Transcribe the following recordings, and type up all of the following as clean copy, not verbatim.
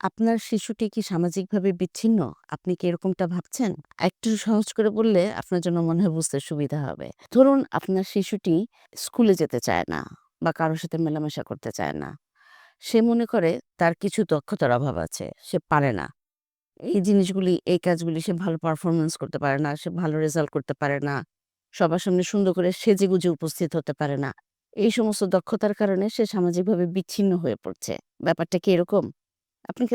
আপনার শিশুটি কি সামাজিকভাবে বিচ্ছিন্ন? আপনি কি এরকমটা ভাবছেন? একটু সহজ করে বললে আপনার জন্য মনে হয় বুঝতে সুবিধা হবে। ধরুন আপনার শিশুটি স্কুলে যেতে চায় না বা কারো সাথে মেলামেশা করতে চায় না। সে মনে করে তার কিছু দক্ষতার অভাব আছে। সে পারে না। এই জিনিসগুলি, এই কাজগুলি সে ভালো পারফরম্যান্স করতে পারে না। সে ভালো রেজাল্ট করতে পারে না। সবার সামনে সুন্দর করে সেজেগুজে উপস্থিত হতে পারে না। এই সমস্ত দক্ষতার কারণে সে সামাজিকভাবে বিচ্ছিন্ন হয়ে পড়ছে। ব্যাপারটা কি এরকম? আপনি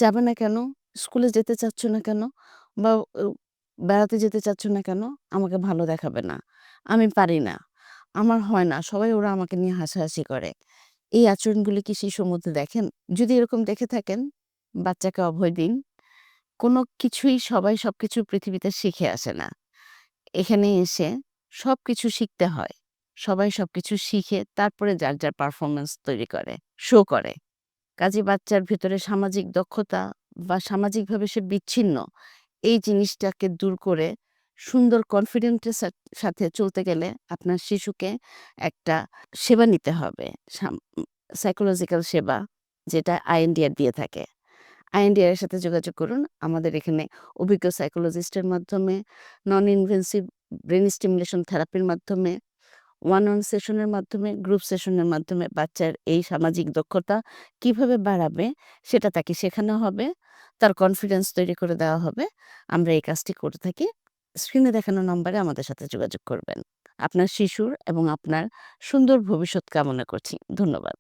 যাবে না কেন? স্কুলে যেতে চাচ্ছ না কেন? বা ও বেড়াতে যেতে চাচ্ছ না কেন? আমাকে ভালো দেখাবে না। আমি পারি না। আমার হয় না। সবাই ওরা আমাকে নিয়ে হাসাহাসি করে। এই আচরণগুলি কি শিশুর মধ্যে দেখেন? যদি এরকম দেখে থাকেন, বাচ্চাকে অভয় দিন। কোনো কিছুই সবাই সবকিছু পৃথিবীতে শিখে আসে না। এখানে এসে সবকিছু শিখতে হয়। সবাই সবকিছু শিখে তারপরে যার, যার পারফরম্যান্স তৈরি করে, শো করে। কাজেই বাচ্চার ভেতরে সামাজিক দক্ষতা বা সামাজিকভাবে সে বিচ্ছিন্ন, এই জিনিসটাকে দূর করে সুন্দর কনফিডেন্টের সাথে চলতে গেলে আপনার শিশুকে একটা সেবা নিতে হবে। সাইকোলজিক্যাল সেবা, যেটা আইএনডিআর দিয়ে থাকে। আইএনডিআর এর সাথে যোগাযোগ করুন। আমাদের এখানে অভিজ্ঞ সাইকোলজিস্টের মাধ্যমে, নন ইনভেন্সিভ ব্রেইন স্টিমুলেশন থেরাপির মাধ্যমে, ওয়ান অন সেশনের মাধ্যমে, গ্রুপ সেশনের মাধ্যমে বাচ্চার এই সামাজিক দক্ষতা কিভাবে বাড়াবে সেটা তাকে শেখানো হবে। তার কনফিডেন্স তৈরি করে দেওয়া হবে। আমরা এই কাজটি করে থাকি। স্ক্রিনে দেখানো নম্বরে আমাদের সাথে যোগাযোগ করবেন। আপনার শিশুর এবং আপনার সুন্দর ভবিষ্যৎ কামনা করছি। ধন্যবাদ।